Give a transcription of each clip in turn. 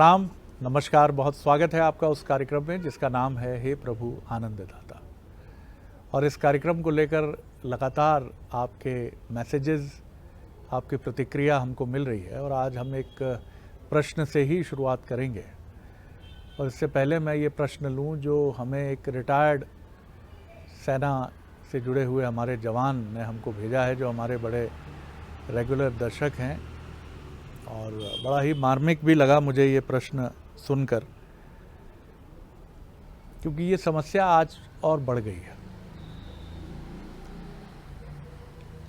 प्रणाम, नमस्कार, बहुत स्वागत है आपका उस कार्यक्रम में जिसका नाम है हे प्रभु आनंददाता। और इस कार्यक्रम को लेकर लगातार आपके मैसेजेस, आपकी प्रतिक्रिया हमको मिल रही है और आज हम एक प्रश्न से ही शुरुआत करेंगे। और इससे पहले मैं ये प्रश्न लूँ जो हमें एक रिटायर्ड सेना से जुड़े हुए हमारे जवान ने हमको भेजा है, जो हमारे बड़े रेगुलर दर्शक हैं, और बड़ा ही मार्मिक भी लगा मुझे ये प्रश्न सुनकर, क्योंकि ये समस्या आज और बढ़ गई है।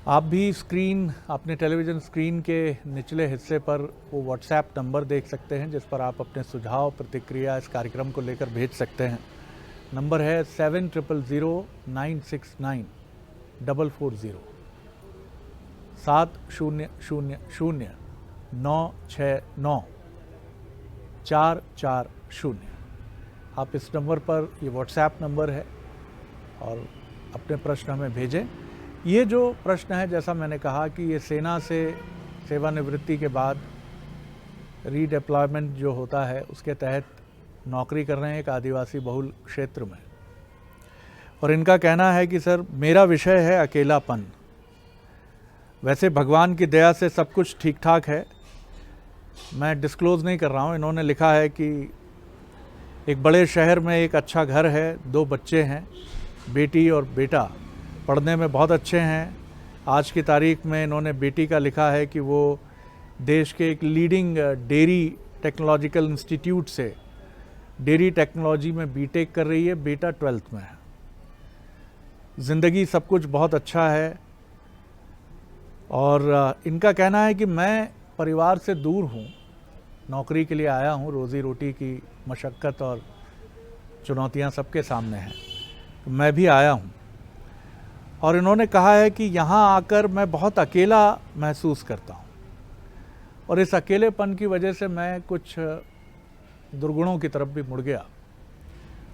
आप भी स्क्रीन, अपने टेलीविज़न स्क्रीन के निचले हिस्से पर वो व्हाट्सएप नंबर देख सकते हैं जिस पर आप अपने सुझाव, प्रतिक्रिया इस कार्यक्रम को लेकर भेज सकते हैं। नंबर है 7000969440 7000969440। आप इस नंबर पर, ये व्हाट्सएप नंबर है, और अपने प्रश्न हमें भेजें। ये जो प्रश्न है, जैसा मैंने कहा कि ये सेना से सेवानिवृत्ति के बाद रीडिप्लॉयमेंट जो होता है उसके तहत नौकरी कर रहे हैं एक आदिवासी बहुल क्षेत्र में, और इनका कहना है कि सर मेरा विषय है अकेलापन। वैसे भगवान की दया से सब कुछ ठीक ठाक है, मैं डिस्क्लोज़ नहीं कर रहा हूँ। इन्होंने लिखा है कि एक बड़े शहर में एक अच्छा घर है, 2 बच्चे हैं, बेटी और बेटा, पढ़ने में बहुत अच्छे हैं। आज की तारीख में इन्होंने बेटी का लिखा है कि वो देश के एक लीडिंग डेयरी टेक्नोलॉजिकल इंस्टीट्यूट से डेयरी टेक्नोलॉजी में बीटेक कर रही है, बेटा 12th में है। ज़िंदगी सब कुछ बहुत अच्छा है, और इनका कहना है कि मैं परिवार से दूर हूँ, नौकरी के लिए आया हूँ, रोज़ी रोटी की मशक्क़त और चुनौतियाँ सबके सामने हैं, तो मैं भी आया हूँ। और इन्होंने कहा है कि यहाँ आकर मैं बहुत अकेला महसूस करता हूँ, और इस अकेलेपन की वजह से मैं कुछ दुर्गुणों की तरफ भी मुड़ गया,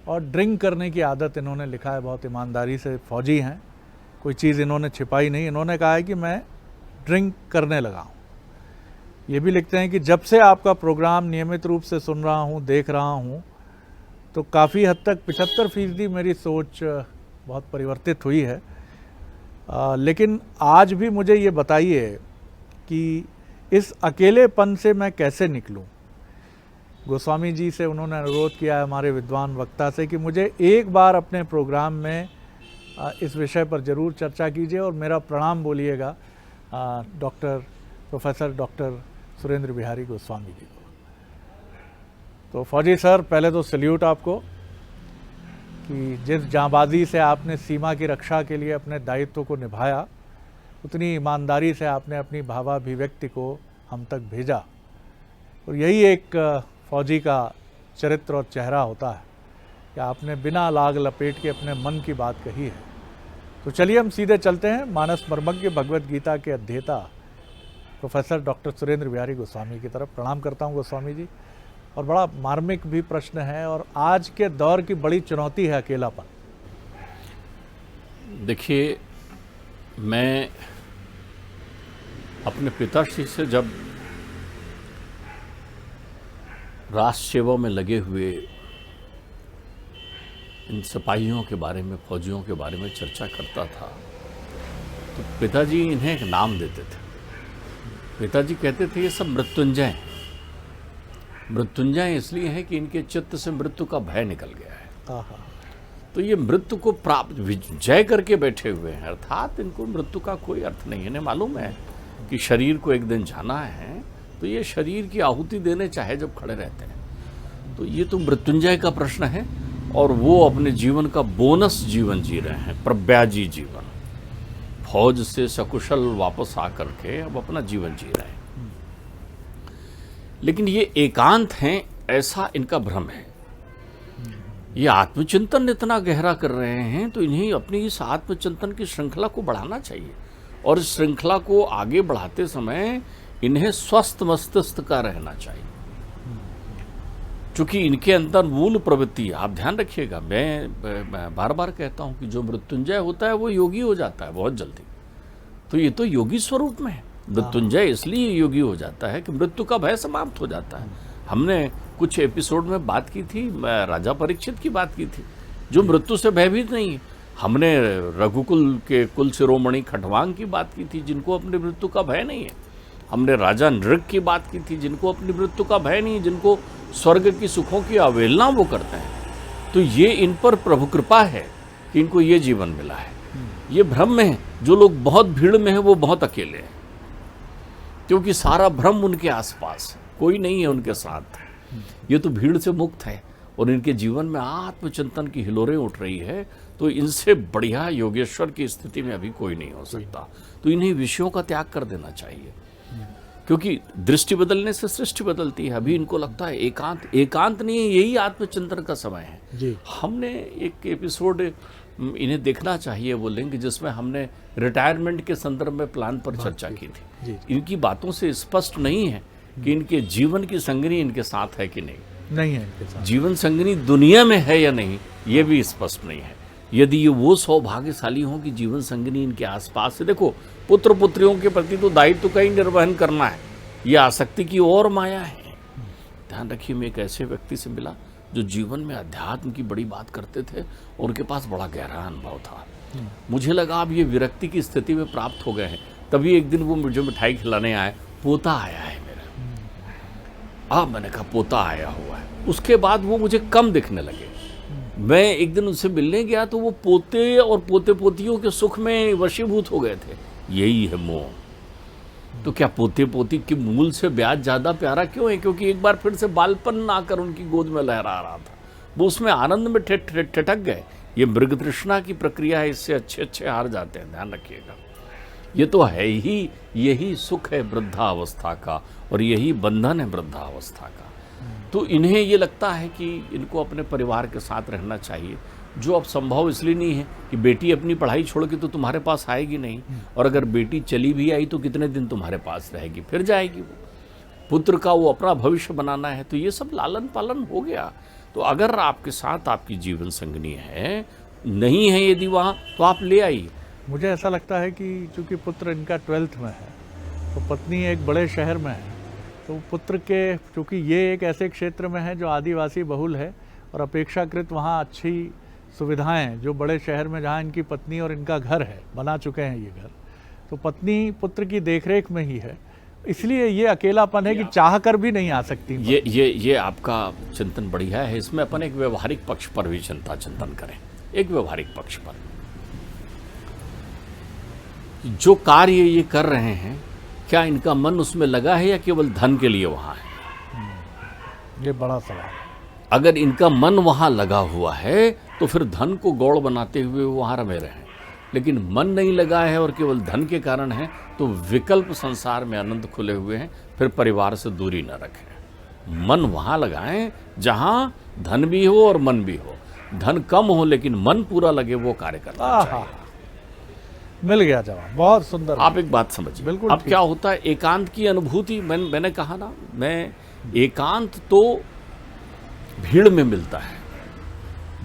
और ड्रिंक करने की आदत इन्होंने लिखा है। बहुत ईमानदारी से फौजी हैं, कोई चीज़ इन्होंने छिपाई नहीं। इन्होंने कहा है कि मैं ड्रिंक करने लगा हूँ। ये भी लिखते हैं कि जब से आपका प्रोग्राम नियमित रूप से सुन रहा हूँ, देख रहा हूँ, तो काफ़ी हद तक 75% मेरी सोच बहुत परिवर्तित हुई है। लेकिन आज भी मुझे ये बताइए कि इस अकेलेपन से मैं कैसे निकलूं। गोस्वामी जी से उन्होंने अनुरोध किया है, हमारे विद्वान वक्ता से, कि मुझे एक बार अपने प्रोग्राम में इस विषय पर ज़रूर चर्चा कीजिए, और मेरा प्रणाम बोलिएगा प्रोफेसर डॉक्टर सुरेंद्र बिहारी गोस्वामी जी को। तो फौजी सर, पहले तो सल्यूट आपको कि जिस जांबाजी से आपने सीमा की रक्षा के लिए अपने दायित्व को निभाया, उतनी ईमानदारी से आपने अपनी भावाभिव्यक्ति को हम तक भेजा, और यही एक फौजी का चरित्र और चेहरा होता है कि आपने बिना लाग लपेट के अपने मन की बात कही है। तो चलिए हम सीधे चलते हैं मानस मर्मज्ञ भगवत गीता के अध्येता प्रोफेसर डॉक्टर सुरेंद्र बिहारी गोस्वामी की तरफ। प्रणाम करता हूं गोस्वामी जी। और बड़ा मार्मिक भी प्रश्न है, और आज के दौर की बड़ी चुनौती है अकेलापन। देखिए, मैं अपने पिताश्री से जब राष्ट्र सेवा में लगे हुए इन सिपाहियों के बारे में, फौजियों के बारे में चर्चा करता था, तो पिताजी इन्हें एक नाम देते थे। पिताजी कहते थे ये सब मृत्युंजय हैं। मृत्युंजय इसलिए है कि इनके चित्त से मृत्यु का भय निकल गया है। तो ये मृत्यु को प्राप्त जय करके बैठे हुए हैं, अर्थात इनको मृत्यु का कोई अर्थ नहीं है। इन्हें मालूम है कि शरीर को एक दिन जाना है, तो ये शरीर की आहुति देने चाहे जब खड़े रहते हैं। तो ये तो मृत्युंजय का प्रश्न है, और वो अपने जीवन का बोनस जीवन जी रहे हैं, प्रव्याजी जीवन। फौज से सकुशल वापस आकर के अब अपना जीवन जी रहे हैं, लेकिन ये एकांत हैं ऐसा इनका भ्रम है। ये आत्मचिंतन इतना गहरा कर रहे हैं, तो इन्हें अपनी इस आत्मचिंतन की श्रृंखला को बढ़ाना चाहिए, और इस श्रृंखला को आगे बढ़ाते समय इन्हें स्वस्थ मस्तिष्क का रहना चाहिए, क्योंकि इनके अंदर मूल प्रवृत्ति, आप ध्यान रखिएगा, मैं बार बार कहता हूं कि जो मृत्युंजय होता है वो योगी हो जाता है बहुत जल्दी। तो ये तो योगी स्वरूप में है। मृत्युंजय इसलिए योगी हो जाता है कि मृत्यु का भय समाप्त हो जाता है। हमने कुछ एपिसोड में बात की थी, मैं राजा परीक्षित की बात की थी, जो मृत्यु से भयभीत नहीं है। हमने रघुकुल के कुल शिरोमणि खटवांग की बात की थी, जिनको अपनी मृत्यु का भय नहीं है। हमने राजा नृग की बात की थी, जिनको अपनी मृत्यु का भय नहीं है, जिनको स्वर्ग की सुखों की अवहेलना वो करते हैं। तो ये इन पर प्रभु कृपा है कि इनको ये जीवन मिला है। ये भ्रम में है, जो लोग बहुत भीड़ में हैं वो बहुत अकेले हैं, क्योंकि सारा भ्रम उनके आसपास है, कोई नहीं है उनके साथ। ये तो भीड़ से मुक्त है और इनके जीवन में आत्मचिंतन की हिलोरें उठ रही है। तो इनसे बढ़िया योगेश्वर की स्थिति में अभी कोई नहीं हो सकता। तो इन्हीं विषयों का त्याग कर देना चाहिए, क्योंकि दृष्टि बदलने से सृष्टि बदलती है। अभी इनको लगता है एकांत नहीं है, यही आत्मचिंतन का समय है जी। हमने एक एपिसोड इन्हें देखना चाहिए, वो लिंक जिसमें हमने रिटायरमेंट के संदर्भ में प्लान पर चर्चा की थी। इनकी बातों से स्पष्ट नहीं है कि इनके जीवन की संगनी इनके साथ है कि नहीं है इनके साथ। जीवन संगनी दुनिया में है या नहीं, ये भी स्पष्ट नहीं है। यदि ये वो सौभाग्यशाली हों कि जीवन संगनी इनके आसपास है। देखो, पुत्र पुत्रियों के प्रति तो दायित्व का ही निर्वहन करना है, ये आसक्ति की और माया है। ध्यान रखिए, मैं एक ऐसे व्यक्ति से मिला जो जीवन में अध्यात्म की बड़ी बात करते थे और उनके पास बड़ा गहरा अनुभव था। मुझे लगा अब ये विरक्ति की स्थिति में प्राप्त हो गए हैं। तभी एक दिन वो मुझे मिठाई खिलाने आए, पोता आया है मेरा। मैंने कहा पोता आया हुआ है। उसके बाद वो मुझे कम दिखने लगे। मैं एक दिन उनसे मिलने गया तो वो पोते और पोते पोतियों के सुख में वशीभूत हो गए थे। यही है मोह। तो क्या पोते पोती के मूल से ब्याज ज्यादा प्यारा क्यों है? क्योंकि एक बार फिर से बालपन आकर उनकी गोद में लहरा रहा था, वो उसमें आनंद में ठिठक गए। ये मृग तृष्णा की प्रक्रिया है, इससे अच्छे हार जाते हैं, ध्यान रखिएगा। ये तो है ही, यही सुख है वृद्धावस्था का और यही बंधन है वृद्धावस्था का। तो इन्हें ये लगता है कि इनको अपने परिवार के साथ रहना चाहिए, जो अब संभव इसलिए नहीं है कि बेटी अपनी पढ़ाई छोड़ के तो तुम्हारे पास आएगी नहीं, और अगर बेटी चली भी आई तो कितने दिन तुम्हारे पास रहेगी, फिर जाएगी वो। पुत्र का वो अपना भविष्य बनाना है, तो ये सब लालन पालन हो गया। तो अगर आपके साथ आपकी जीवन संगनी है, नहीं है यदि वहाँ, तो आप ले आइए। मुझे ऐसा लगता है कि चूँकि पुत्र इनका 12th में है, तो पत्नी एक बड़े शहर में है, तो पुत्र के चूँकि ये एक ऐसे क्षेत्र में है जो आदिवासी बहुल है और अपेक्षाकृत वहाँ अच्छी सुविधाएं, जो बड़े शहर में जहाँ इनकी पत्नी और इनका घर है, बना चुके हैं ये घर, तो पत्नी पुत्र की देखरेख में ही है। इसलिए ये अकेलापन है कि चाह कर भी नहीं आ सकती। ये आपका चिंतन बढ़िया है। इसमें अपन एक व्यवहारिक पक्ष पर भी चिंतन करें। एक व्यवहारिक पक्ष पर जो कार्य ये कर रहे हैं, क्या इनका मन उसमें लगा है या केवल धन के लिए वहां है? ये बड़ा सवाल। अगर इनका मन वहां लगा हुआ है तो फिर धन को गौड़ बनाते हुए वहां रमे रहें। लेकिन मन नहीं लगा है और केवल धन के कारण है, तो विकल्प संसार में अनंत खुले हुए हैं, फिर परिवार से दूरी न रखें। मन वहां लगाएं जहां धन भी हो और मन भी हो। धन कम हो लेकिन मन पूरा लगे, वो कार्य करना चाहिए। मिल गया जवाब, बहुत सुंदर। आप एक बात समझिए, बिल्कुल। अब क्या होता है, एकांत की अनुभूति, मैंने कहा ना, मैं एकांत तो भीड़ में मिलता है।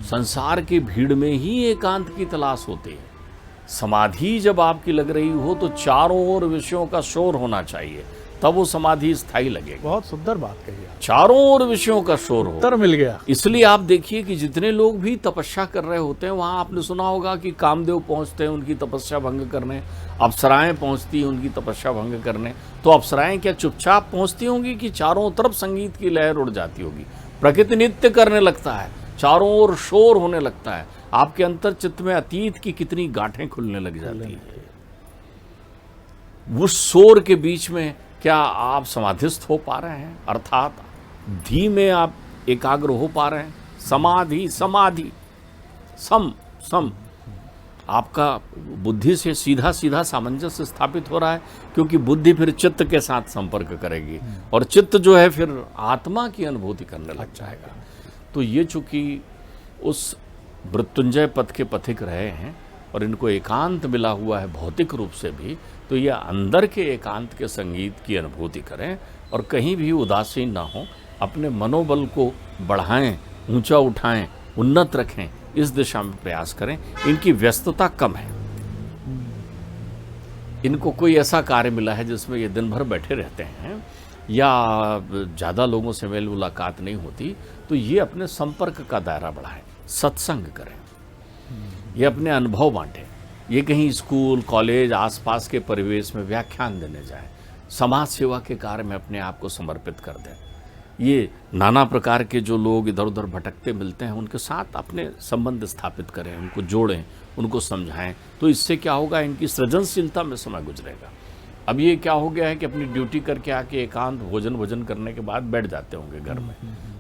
संसार की भीड़ में ही एकांत की तलाश होती है। समाधि जब आपकी लग रही हो तो चारों ओर विषयों का शोर होना चाहिए, तब वो समाधि स्थायी लगेगी। बहुत सुंदर बात कही आप। चारों ओर विषयों का शोर हो, उत्तर मिल गया। इसलिए आप देखिए कि जितने लोग भी तपस्या कर रहे होते हैं, वहां आपने सुना होगा कि कामदेव पहुंचते हैं उनकी तपस्या भंग करने, अप्सराएं पहुंचती हैं उनकी तपस्या भंग करने। तो अप्सराएं क्या चुपचाप पहुंचती होंगी कि चारों तरफ संगीत की लहर उड़ जाती होगी? प्रकृति नृत्य करने लगता है, चारों ओर शोर होने लगता है, आपके अंतर चित्त में अतीत की कितनी गांठें खुलने लग जाती है। उस शोर के बीच में क्या आप समाधिस्थ हो पा रहे हैं? अर्थात धीमे आप एकाग्र हो पा रहे हैं? समाधि सम आपका बुद्धि से सीधा सामंजस्य स्थापित हो रहा है, क्योंकि बुद्धि फिर चित्त के साथ संपर्क करेगी और चित्त जो है फिर आत्मा की अनुभूति करने लग जाएगा। तो ये चूंकि उस मृत्युंजय पथ के पथिक रहे हैं और इनको एकांत मिला हुआ है भौतिक रूप से भी, तो ये अंदर के एकांत के संगीत की अनुभूति करें और कहीं भी उदासीन ना हो, अपने मनोबल को बढ़ाएं, ऊंचा उठाएं, उन्नत रखें, इस दिशा में प्रयास करें। इनकी व्यस्तता कम है, इनको कोई ऐसा कार्य मिला है जिसमें ये दिन भर बैठे रहते हैं, या ज़्यादा लोगों से मेल मुलाकात नहीं होती, तो ये अपने संपर्क का दायरा बढ़ाएं, सत्संग करें, ये अपने अनुभव बांटें, ये कहीं स्कूल कॉलेज आसपास के परिवेश में व्याख्यान देने जाएं, समाज सेवा के कार्य में अपने आप को समर्पित कर दें। ये नाना प्रकार के जो लोग इधर उधर भटकते मिलते हैं उनके साथ अपने संबंध स्थापित करें, उनको जोड़ें, उनको समझाएं। तो इससे क्या होगा, इनकी सृजनशीलता में समय गुजरेगा। अब ये क्या हो गया है कि अपनी ड्यूटी करके आके एकांत भोजन करने के बाद बैठ जाते होंगे घर में,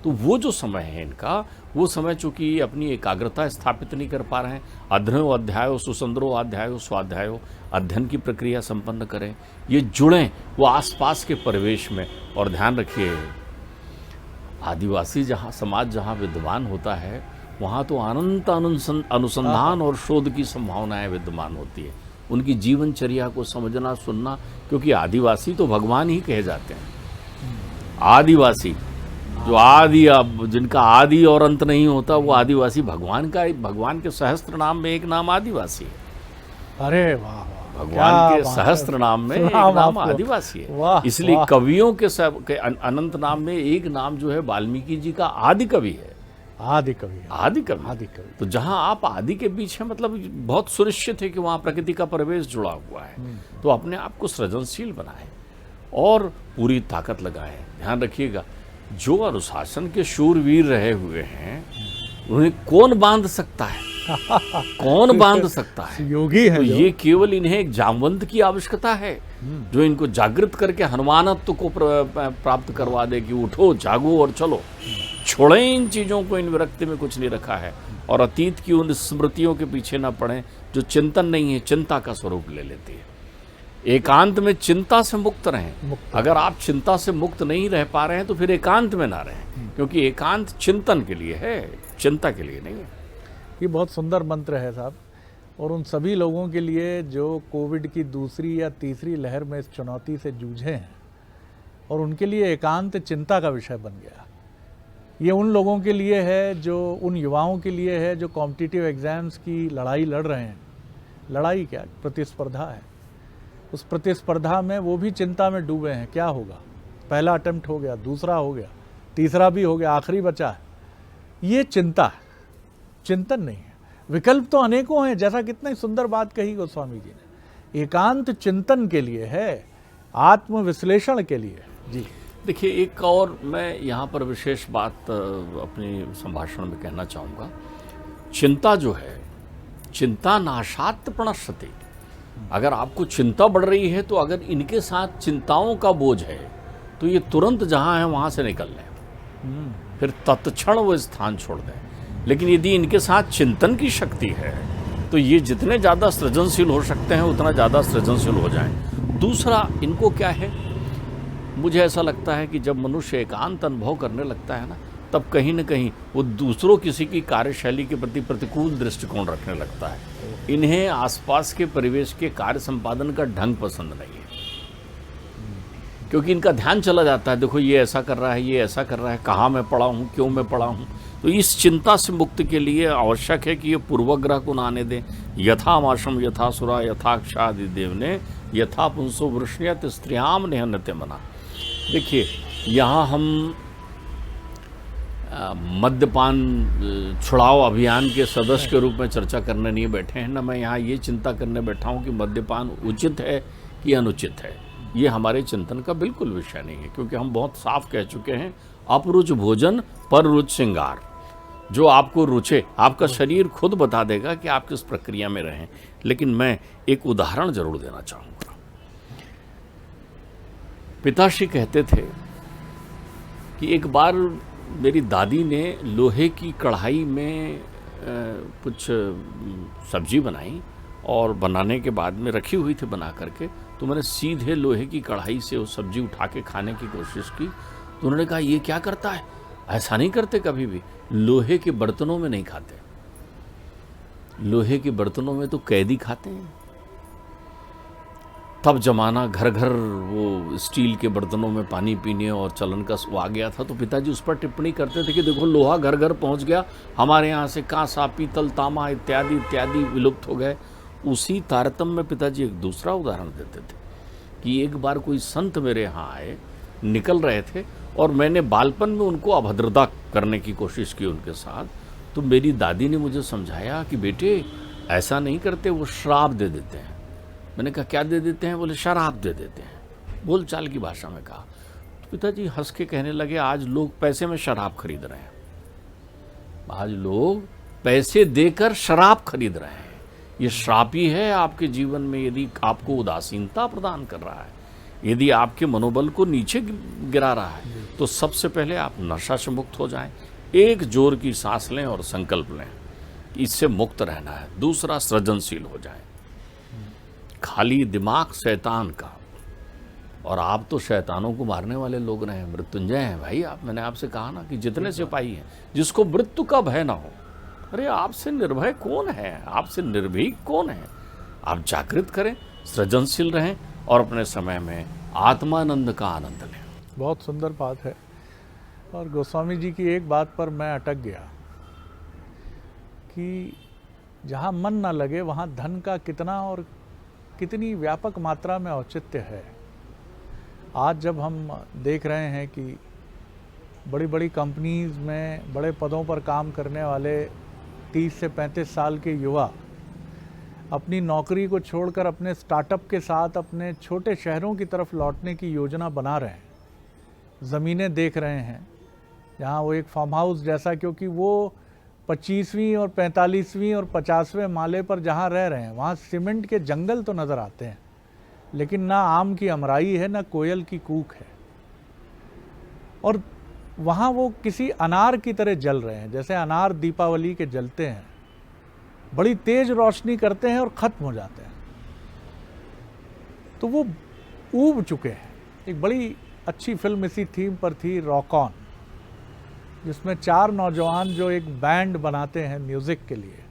तो वो जो समय है इनका, वो समय चूंकि अपनी एकाग्रता स्थापित नहीं कर पा रहे हैं। अध्ययनो अध्यायो सुसंदरो अध्यायो स्वाध्यायो, अध्ययन की प्रक्रिया संपन्न करें, ये जुड़ें वो आसपास के परिवेश में। और ध्यान रखिए, आदिवासी समाज जहाँ विद्यमान होता है वहाँ तो अनंत अनुसंधान और शोध की संभावनाएं विद्यमान होती है। उनकी जीवनचर्या को समझना सुनना, क्योंकि आदिवासी तो भगवान ही कहे जाते हैं। आदिवासी जो आदि, अब जिनका आदि और अंत नहीं होता, वो आदिवासी भगवान के सहस्त्र नाम में एक नाम आदिवासी है। अरे वाह, भगवान के सहस्त्र नाम में एक नाम आदिवासी है। इसलिए कवियों के अनंत नाम में एक नाम जो है वाल्मीकि जी का आदि कवि है। आदि कवि। तो जहां आप आदि के बीच हैं, मतलब बहुत सुनिश्चित है कि वहां प्रकृति का परिवेश जुड़ा हुआ है। तो अपने आप को सृजनशील बनाएं और पूरी ताकत लगाएं। ध्यान रखिएगा, जो अनुशासन के शूरवीर रहे हुए हैं उन्हें कौन बांध सकता है? कौन बांध सकता है? योगी है। तो ये केवल इन्हें एक जामवंत की आवश्यकता है जो इनको जागृत करके हनुमानत्व को प्राप्त करवा दे कि उठो, जागो और चलो। छोड़ें इन चीज़ों को, इन विरक्ति में कुछ नहीं रखा है। और अतीत की उन स्मृतियों के पीछे ना पड़ें जो चिंतन नहीं है, चिंता का स्वरूप ले लेती है। एकांत में चिंता से मुक्त रहें। अगर आप चिंता से मुक्त नहीं रह पा रहे हैं तो फिर एकांत में ना रहें, क्योंकि एकांत चिंतन के लिए है, चिंता के लिए नहीं है। ये बहुत सुंदर मंत्र है साहब, और उन सभी लोगों के लिए जो कोविड की दूसरी या तीसरी लहर में इस चुनौती से जूझे हैं और उनके लिए एकांत चिंता का विषय बन गया। ये उन लोगों के लिए है, जो उन युवाओं के लिए है जो कॉम्पिटिटिव एग्ज़ाम्स की लड़ाई लड़ रहे हैं। लड़ाई क्या, प्रतिस्पर्धा है। उस प्रतिस्पर्धा में वो भी चिंता में डूबे हैं, क्या होगा, पहला अटेम्प्ट हो गया, दूसरा हो गया, तीसरा भी हो गया, आखिरी बचा है। ये चिंता है, चिंतन नहीं है। विकल्प तो अनेकों हैं, जैसा कितना ही सुंदर बात कही गोस्वामी जी ने। एकांत चिंतन के लिए है, आत्मविश्लेषण के लिए। जी देखिए, एक और मैं यहाँ पर विशेष बात अपने संभाषण में कहना चाहूँगा। चिंता जो है, चिंता नाशात् प्रणश्यति। अगर आपको चिंता बढ़ रही है तो अगर इनके साथ चिंताओं का बोझ है तो ये तुरंत जहाँ है वहाँ से निकल लें, फिर तत्क्षण वो स्थान छोड़ दें। लेकिन यदि इनके साथ चिंतन की शक्ति है तो ये जितने ज़्यादा सृजनशील हो सकते हैं उतना ज़्यादा सृजनशील हो जाएं। दूसरा, इनको क्या है, मुझे ऐसा लगता है कि जब मनुष्य एकांत अनुभव करने लगता है ना, तब कहीं न कहीं वो दूसरों किसी की कार्यशैली के प्रति प्रतिकूल दृष्टिकोण रखने लगता है। इन्हें आसपास के परिवेश के कार्य संपादन का ढंग पसंद नहीं है, क्योंकि इनका ध्यान चला जाता है, देखो ये ऐसा कर रहा है, ये ऐसा कर रहा है, कहाँ मैं पड़ा हूँ, क्यों मैं पड़ा हूँ। तो इस चिंता से मुक्ति के लिए आवश्यक है कि ये पूर्वग्रह को ना आने दें। यथा माशम यथा सुरा यथा क्षादि देवने यथा पुंसो वृष्ण्यत स्त्रियाम निहन्नते मना। देखिए, यहाँ हम मद्यपान छुड़ाओ अभियान के सदस्य के रूप में चर्चा करने नहीं बैठे हैं, ना मैं यहाँ ये चिंता करने बैठा हूँ कि मद्यपान उचित है कि अनुचित है। ये हमारे चिंतन का बिल्कुल विषय नहीं है, क्योंकि हम बहुत साफ कह चुके हैं, अपरुच भोजन पर रुच श्रृंगार। जो आपको रुचे, आपका शरीर खुद बता देगा कि आप किस प्रक्रिया में रहें। लेकिन मैं एक उदाहरण जरूर देना चाहूँगा। पिताश्री कहते थे कि एक बार मेरी दादी ने लोहे की कढ़ाई में कुछ सब्जी बनाई और बनाने के बाद में रखी हुई थी बना करके, तो मैंने सीधे लोहे की कढ़ाई से वो सब्जी उठा के खाने की कोशिश की। तो उन्होंने कहा, ये क्या करता है, ऐसा नहीं करते कभी भी। लोहे के बर्तनों में नहीं खाते, लोहे के बर्तनों में तो कैदी खाते हैं। तब जमाना घर घर वो स्टील के बर्तनों में पानी पीने और चलन का वो आ गया था। तो पिताजी उस पर टिप्पणी करते थे कि देखो लोहा घर घर पहुंच गया, हमारे यहाँ से कांसा पीतल तांबा इत्यादि इत्यादि विलुप्त हो गए। उसी तारतम्य में पिताजी एक दूसरा उदाहरण देते थे कि एक बार कोई संत मेरे यहाँ आए निकल रहे थे और मैंने बालपन में उनको अभद्रता करने की कोशिश की उनके साथ, तो मेरी दादी ने मुझे समझाया कि बेटे ऐसा नहीं करते, वो श्राप दे देते हैं। मैंने कहा क्या दे देते हैं? बोले शराब दे देते हैं, बोलचाल की भाषा में कहा। तो पिताजी हंस के कहने लगे आज लोग पैसे में शराब खरीद रहे हैं, आज लोग पैसे देकर शराब खरीद रहे हैं। ये श्राप ही है आपके जीवन में, यदि आपको उदासीनता प्रदान कर रहा है, यदि आपके मनोबल को नीचे गिरा रहा है, तो सबसे पहले आप नशा से मुक्त हो जाएं। एक जोर की सांस लें और संकल्प लें, इससे मुक्त रहना है। दूसरा, सृजनशील हो जाएं। खाली दिमाग शैतान का, और आप तो शैतानों को मारने वाले लोग रहे हैं, मृत्युंजय हैं भाई आप। मैंने आपसे कहा ना कि जितने सिपाही हैं जिसको मृत्यु का भय ना हो, अरे आपसे निर्भय कौन है, आपसे निर्भीक कौन है? आप जागृत करें, सृजनशील रहें और अपने समय में आत्मानंद का आनंद लें। बहुत सुंदर बात है। और गोस्वामी जी की एक बात पर मैं अटक गया कि जहाँ मन न लगे वहाँ धन का कितना और कितनी व्यापक मात्रा में औचित्य है। आज जब हम देख रहे हैं कि बड़ी बड़ी कंपनीज़ में बड़े पदों पर काम करने वाले 30 से 35 साल के युवा अपनी नौकरी को छोड़कर अपने स्टार्टअप के साथ अपने छोटे शहरों की तरफ लौटने की योजना बना रहे हैं, ज़मीनें देख रहे हैं जहाँ वो एक फार्म हाउस जैसा, क्योंकि वो 25वीं और 45वीं और 50वें माले पर जहाँ रह रहे हैं वहाँ सीमेंट के जंगल तो नज़र आते हैं, लेकिन ना आम की अमराई है, ना कोयल की कूक है। और वहाँ वो किसी अनार की तरह जल रहे हैं, जैसे अनार दीपावली के जलते हैं, बड़ी तेज रोशनी करते हैं और ख़त्म हो जाते हैं। तो वो ऊब चुके हैं। एक बड़ी अच्छी फिल्म इसी थीम पर थी, रॉक ऑन, जिसमें 4 नौजवान जो एक बैंड बनाते हैं म्यूज़िक के लिए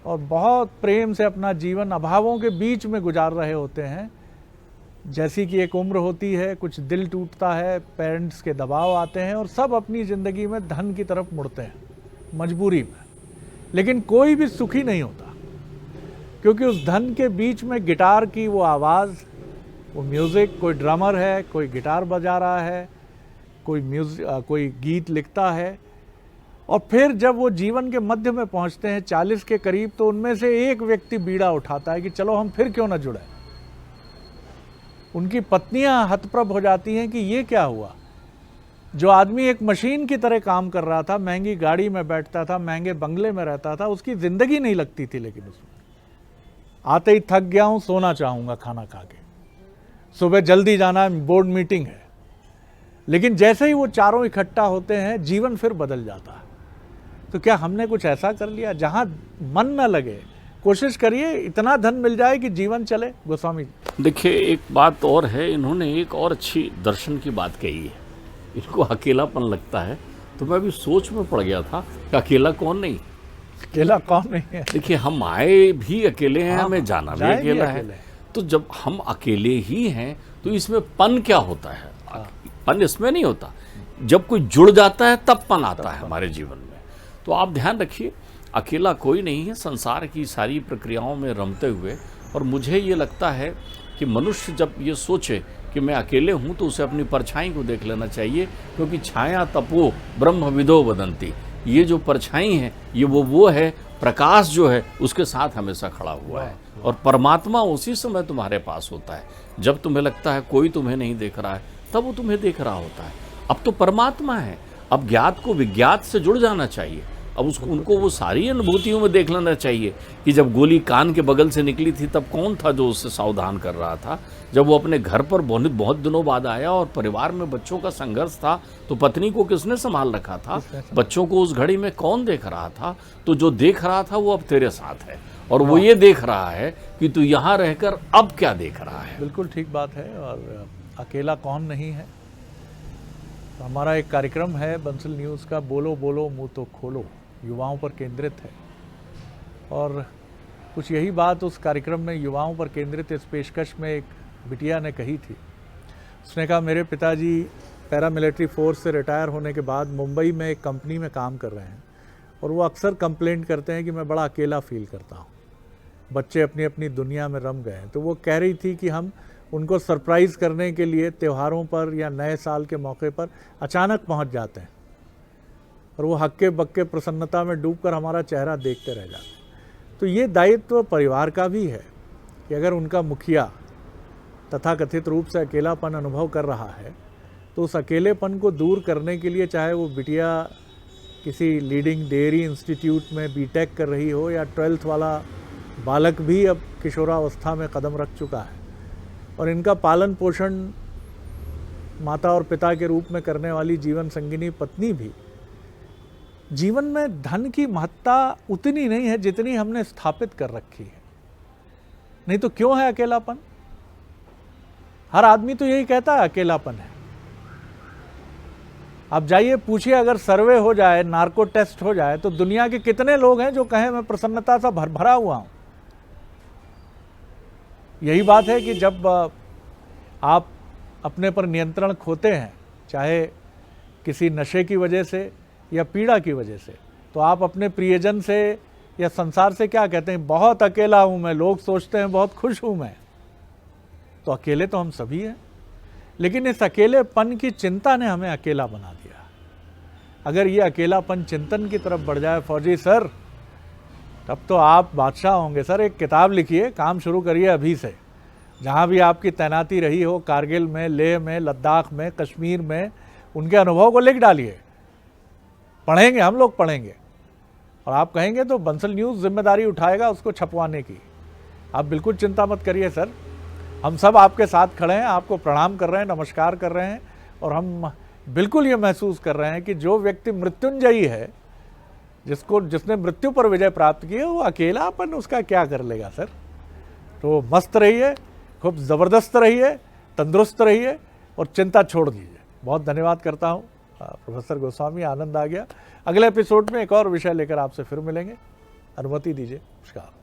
और बहुत प्रेम से अपना जीवन अभावों के बीच में गुजार रहे होते हैं। जैसी कि एक उम्र होती है, कुछ दिल टूटता है, पेरेंट्स के दबाव आते हैं और सब अपनी ज़िंदगी में धन की तरफ मुड़ते हैं मजबूरी में, लेकिन कोई भी सुखी नहीं होता, क्योंकि उस धन के बीच में गिटार की वो आवाज़, वो म्यूज़िक, कोई ड्रमर है, कोई गिटार बजा रहा है, कोई गीत लिखता है। और फिर जब वो जीवन के मध्य में पहुंचते हैं 40 के करीब, तो उनमें से एक व्यक्ति बीड़ा उठाता है कि चलो हम फिर क्यों ना जुड़े। उनकी पत्नियां हतप्रभ हो जाती हैं कि ये क्या हुआ। जो आदमी एक मशीन की तरह काम कर रहा था, महंगी गाड़ी में बैठता था, महंगे बंगले में रहता था, उसकी ज़िंदगी नहीं लगती थी, लेकिन उसमें आते ही थक गया हूँ, सोना चाहूँगा खाना खा के, सुबह जल्दी जाना है, बोर्ड मीटिंग है। लेकिन जैसे ही वो चारों इकट्ठा होते हैं, जीवन फिर बदल जाता है। तो क्या हमने कुछ ऐसा कर लिया जहाँ मन न लगे? कोशिश करिए इतना धन मिल जाए कि जीवन चले। गोस्वामी देखिए, एक बात और है, इन्होंने एक और अच्छी दर्शन की बात कही है। इनको अकेलापन लगता है, तो मैं भी सोच में पड़ गया था कि अकेला कौन नहीं, अकेला कौन नहीं है। देखिए, हम आए भी अकेले हैं, हमें जाना भी अकेला है। तो जब हम अकेले ही हैं तो इसमें पन क्या होता है? पन इसमें नहीं होता, जब कोई जुड़ जाता है तब पन आता है हमारे जीवन में। तो आप ध्यान रखिए, अकेला कोई नहीं है संसार की सारी प्रक्रियाओं में रमते हुए। और मुझे ये लगता है कि मनुष्य जब ये सोचे कि मैं अकेले हूँ, तो उसे अपनी परछाई को देख लेना चाहिए, क्योंकि छाया तपो ब्रह्मविदो वदंती। ये जो परछाई है, ये वो है, प्रकाश जो है उसके साथ हमेशा खड़ा हुआ है। और परमात्मा उसी समय तुम्हारे पास होता है जब तुम्हें लगता है कोई तुम्हें नहीं देख रहा है, तब वो तुम्हें देख रहा होता है। अब तो परमात्मा है, अब ज्ञात को विज्ञात से जुड़ जाना चाहिए। अब उनको वो सारी अनुभूतियों में देख लेना चाहिए कि जब गोली कान के बगल से निकली थी तब कौन था जो उससे सावधान कर रहा था। जब वो अपने घर पर बहुत दिनों बाद आया और परिवार में बच्चों का संघर्ष था, तो पत्नी को किसने संभाल रखा था? बच्चों को उस घड़ी में कौन देख रहा था? तो जो देख रहा था वो अब तेरे साथ है, और वो ये देख रहा है कि तू यहाँ रहकर अब क्या देख रहा है। बिल्कुल ठीक बात है। और अकेला कौन नहीं है। तो हमारा एक कार्यक्रम है बंसल न्यूज़ का, बोलो बोलो मुँह तो खोलो, युवाओं पर केंद्रित है। और कुछ यही बात उस कार्यक्रम में युवाओं पर केंद्रित इस पेशकश में एक बिटिया ने कही थी। उसने कहा, मेरे पिताजी पैरामिलिट्री फोर्स से रिटायर होने के बाद मुंबई में एक कंपनी में काम कर रहे हैं, और वो अक्सर कंप्लेंट करते हैं कि मैं बड़ा अकेला फील करता हूँ, बच्चे अपनी अपनी दुनिया में रम गए हैं। तो वो कह रही थी कि हम उनको सरप्राइज़ करने के लिए त्योहारों पर या नए साल के मौके पर अचानक पहुंच जाते हैं और वो हक्के बक्के प्रसन्नता में डूबकर हमारा चेहरा देखते रह जाते हैं। तो ये दायित्व परिवार का भी है कि अगर उनका मुखिया तथाकथित रूप से अकेलापन अनुभव कर रहा है तो उस अकेलेपन को दूर करने के लिए, चाहे वो बिटिया किसी लीडिंग डेयरी इंस्टीट्यूट में बीटेक कर रही हो या 12th वाला बालक भी अब किशोरावस्था में कदम रख चुका है, और इनका पालन पोषण माता और पिता के रूप में करने वाली जीवन संगिनी पत्नी भी, जीवन में धन की महत्ता उतनी नहीं है जितनी हमने स्थापित कर रखी है। नहीं तो क्यों है अकेलापन? हर आदमी तो यही कहता है अकेलापन है। आप जाइए पूछिए, अगर सर्वे हो जाए, नार्को टेस्ट हो जाए, तो दुनिया के कितने लोग हैं जो कहें मैं प्रसन्नता से भरा हुआ हूं। यही बात है कि जब आप अपने पर नियंत्रण खोते हैं, चाहे किसी नशे की वजह से या पीड़ा की वजह से, तो आप अपने प्रियजन से या संसार से क्या कहते हैं? बहुत अकेला हूं मैं। लोग सोचते हैं बहुत खुश हूं मैं। तो अकेले तो हम सभी हैं, लेकिन इस अकेलेपन की चिंता ने हमें अकेला बना दिया। अगर ये अकेलापन चिंतन की तरफ बढ़ जाए फौजी सर, तब तो आप बादशाह होंगे सर। एक किताब लिखिए, काम शुरू करिए अभी से। जहाँ भी आपकी तैनाती रही हो, कारगिल में, लेह में, लद्दाख में, कश्मीर में, उनके अनुभव को लिख डालिए। पढ़ेंगे, हम लोग पढ़ेंगे, और आप कहेंगे तो बंसल न्यूज़ जिम्मेदारी उठाएगा उसको छपवाने की। आप बिल्कुल चिंता मत करिए सर, हम सब आपके साथ खड़े हैं, आपको प्रणाम कर रहे हैं, नमस्कार कर रहे हैं, और हम बिल्कुल ये महसूस कर रहे हैं कि जो व्यक्ति मृत्युंजयी है, जिसने मृत्यु पर विजय प्राप्त की है, वो अकेलापन उसका क्या कर लेगा सर। तो मस्त रहिए, खूब ज़बरदस्त रहिए, तंदुरुस्त रहिए और चिंता छोड़ दीजिए। बहुत धन्यवाद करता हूँ प्रोफेसर गोस्वामी, आनंद आ गया। अगले एपिसोड में एक और विषय लेकर आपसे फिर मिलेंगे। अनुमति दीजिए। नमस्कार।